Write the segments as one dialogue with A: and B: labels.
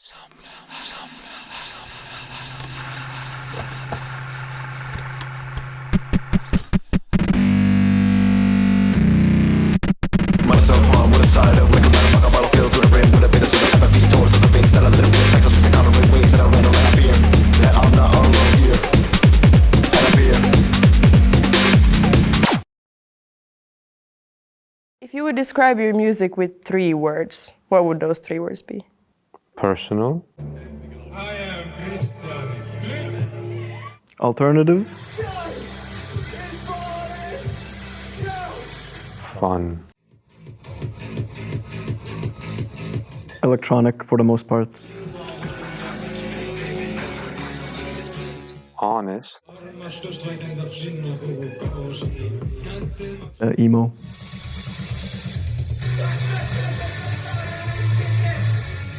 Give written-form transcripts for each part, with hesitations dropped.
A: If you would describe your music with 3 words, what would those 3 words be?
B: Personal.
C: I am Kristjan Glück.
D: Alternative.
B: Fun.
D: Electronic for the most part.
B: Honest.
D: Emo.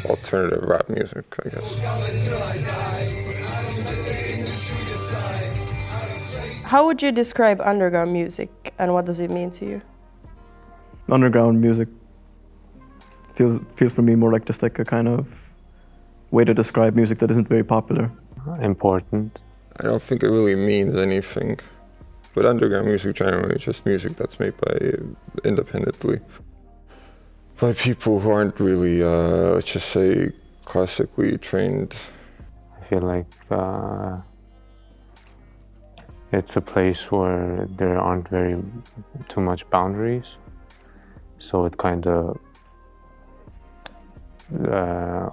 E: Alternative rap music, I guess.
A: How would you describe underground music and what does it mean to you?
D: Underground music feels for me more like just like a kind of way to describe music that isn't very popular.
B: Important.
E: I don't think it really means anything. But underground music generally is just music that's made independently by people who aren't really, let's just say, classically trained.
B: I feel like it's a place where there aren't too much boundaries, so it kind of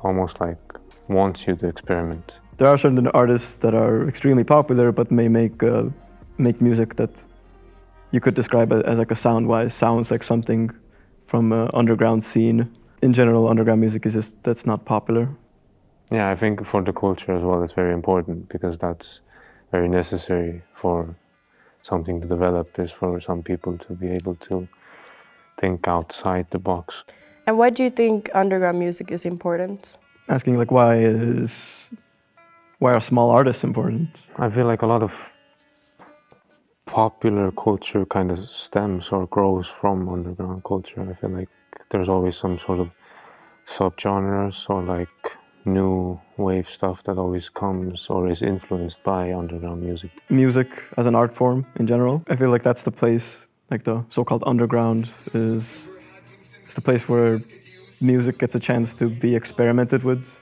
B: almost like wants you to experiment.
D: There are certain artists that are extremely popular but may make music that you could describe as like a sound-wise sounds like something from an underground scene. In general, underground music is just that's not popular.
B: Yeah, I think for the culture as well, it's very important because that's very necessary for something to develop, is for some people to be able to think outside the box.
A: And why do you think underground music is important?
D: Asking like why are small artists important?
B: I feel like a lot of popular culture kind of stems or grows from underground culture. I feel like there's always some sort of subgenres or like new wave stuff that always comes or is influenced by underground music.
D: Music as an art form in general. I feel like that's the place, like the so-called underground it's the place where music gets a chance to be experimented with.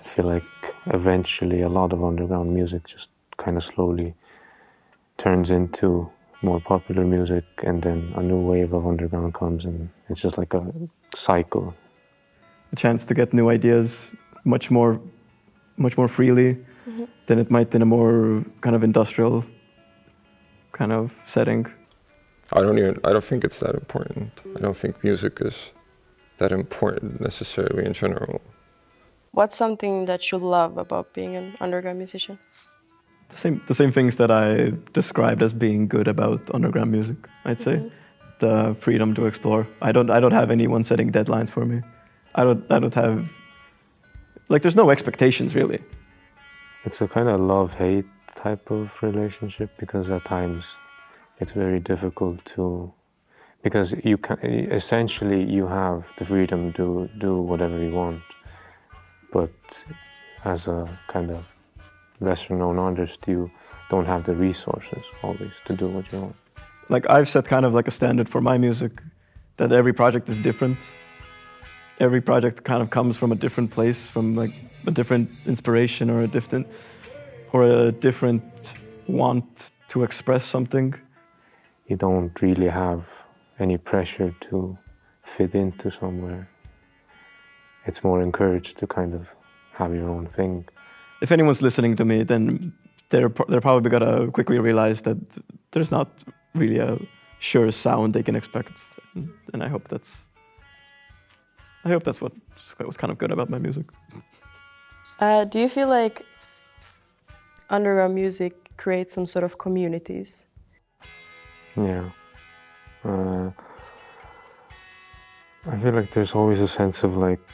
B: I feel like eventually a lot of underground music just kind of slowly turns into more popular music, and then a new wave of underground comes, and it's just like a cycle.
D: A chance to get new ideas much more freely than it might in a more kind of industrial kind of setting.
E: I don't think it's that important. I don't think music is that important necessarily in general.
A: What's something that you love about being an underground musician?
D: The same things that I described as being good about underground music, I'd say. The freedom to explore. I don't have anyone setting deadlines for me. I don't have, like, there's no expectations really.
B: It's a kind of love-hate type of relationship because at times it's very difficult to, because you can essentially you have the freedom to do whatever you want, but as a kind of lesser-known artist, you don't have the resources always to do what you want.
D: Like, I've set kind of like a standard for my music that every project is different. Every project kind of comes from a different place, from like a different inspiration or a different want to express something.
B: You don't really have any pressure to fit into somewhere. It's more encouraged to kind of have your own thing.
D: If anyone's listening to me, then they're probably gonna quickly realize that there's not really a sure sound they can expect, and I hope that's what was kind of good about my music.
A: Do you feel like underground music creates some sort of communities?
B: Yeah. I feel like there's always a sense of like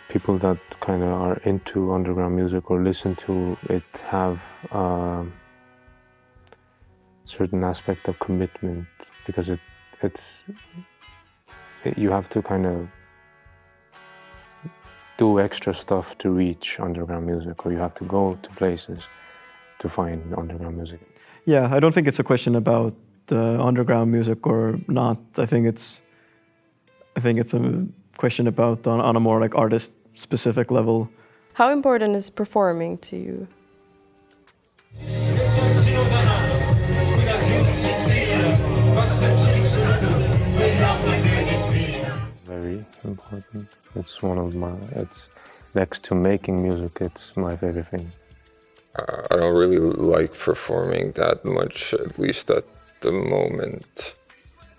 B: people that kind of are into underground music or listen to it have a certain aspect of commitment, because you have to kind of do extra stuff to reach underground music, or you have to go to places to find underground music.
D: Yeah, I don't think it's a question about underground music or not. I think it's a question about on a more like artist-specific level.
A: How important is performing to you?
C: Kes on sinu tänavad, kuidas jõudsid siia, kas need suid surdu või raudad jõudis viia?
B: Very important. It's one of my, it's next to making music, it's my favorite thing.
E: I don't really like performing that much, at least at the moment.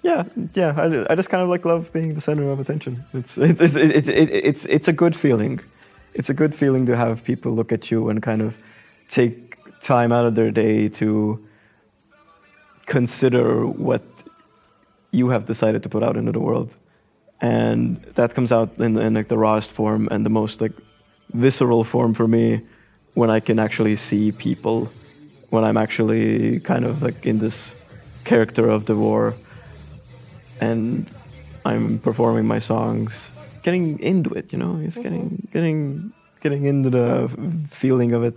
D: Yeah. I just kind of like love being the center of attention. It's a good feeling. It's a good feeling to have people look at you and kind of take time out of their day to consider what you have decided to put out into the world, and that comes out in like the rawest form and the most like visceral form for me when I can actually see people, when I'm actually kind of like in this character of Dyvour and I'm performing my songs, getting into it, you know, just getting into the feeling of it,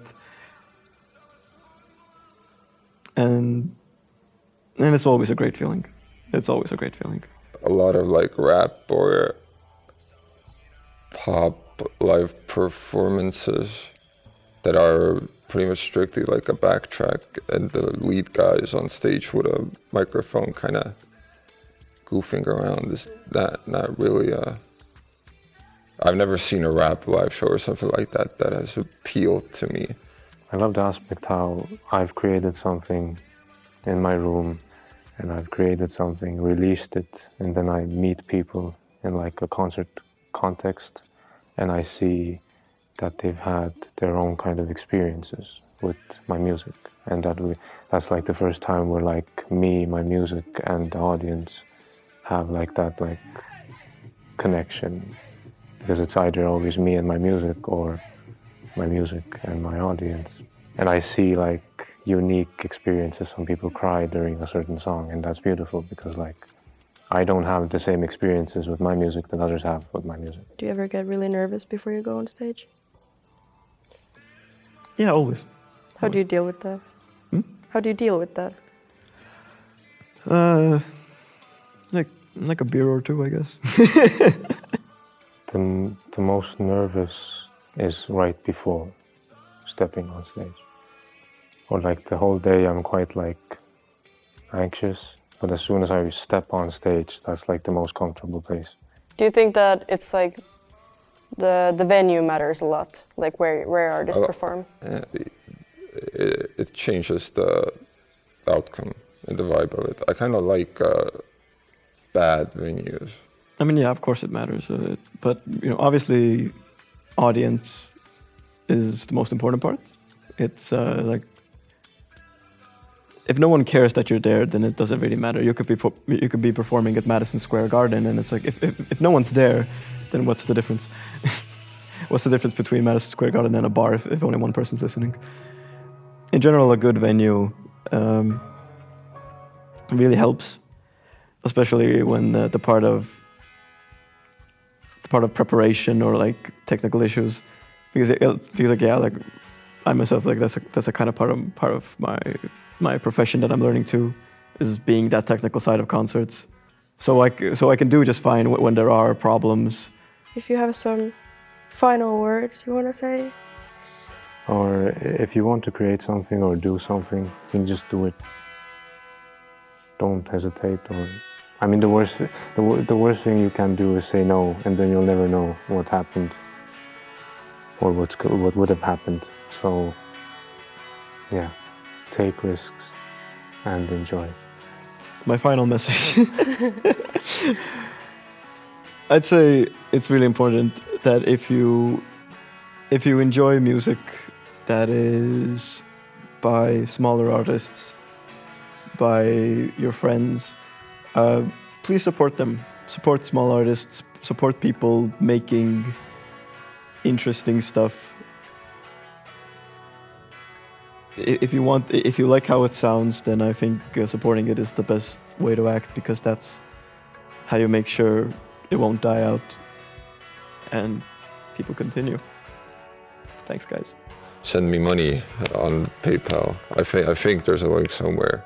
D: and it's always a great feeling. It's always a great feeling.
E: A lot of like rap or pop live performances that are pretty much strictly like a backtrack, and the lead guy is on stage with a microphone kind of goofing around. Is not really I've never seen a rap live show or something like that that has appealed to me.
B: I love the aspect how I've created something in my room, and I've created something, released it, and then I meet people in like a concert context, and I see that they've had their own kind of experiences with my music, and that's like the first time where like me, my music, and the audience have like that like connection, because it's either always me and my music or my music and my audience. And I see like unique experiences. Some people cry during a certain song, and that's beautiful because like I don't have the same experiences with my music that others have with my music.
A: Do you ever get really nervous before you go on stage?
D: Yeah, always.
A: How do you deal with that? How do you deal with that?
D: Like a beer or two, I guess.
B: The most nervous is right before stepping on stage. Or like the whole day I'm quite like anxious, but as soon as I step on stage, that's like the most comfortable place.
A: Do you think that it's like the venue matters a lot, like where artists perform?
E: It changes the outcome and the vibe of it. I kind of like bad venues.
D: I mean, yeah, of course it matters, but you know, obviously, audience is the most important part. It's like if no one cares that you're there, then it doesn't really matter. You could be performing at Madison Square Garden, and it's like if no one's there, then what's the difference? What's the difference between Madison Square Garden and a bar if only one person's listening? In general, a good venue really helps, especially when the part of preparation or like technical issues, because like yeah, like I myself, like that's a kind of part of my profession that I'm learning too, is being that technical side of concerts. So I can do just fine when there are problems.
A: If you have some final words you want to say?
B: Or if you want to create something or do something, then just do it. Don't hesitate. Or, I mean, the worst thing you can do is say no, and then you'll never know what happened or what would have happened. So, yeah, take risks and enjoy.
D: My final message. I'd say it's really important that if you enjoy music that is by smaller artists, by your friends, please support them. Support small artists, support people making interesting stuff. If you like how it sounds, then I think supporting it is the best way to act, because that's how you make sure it won't die out. And people continue. Thanks, guys.
E: Send me money on PayPal. I think there's a link somewhere.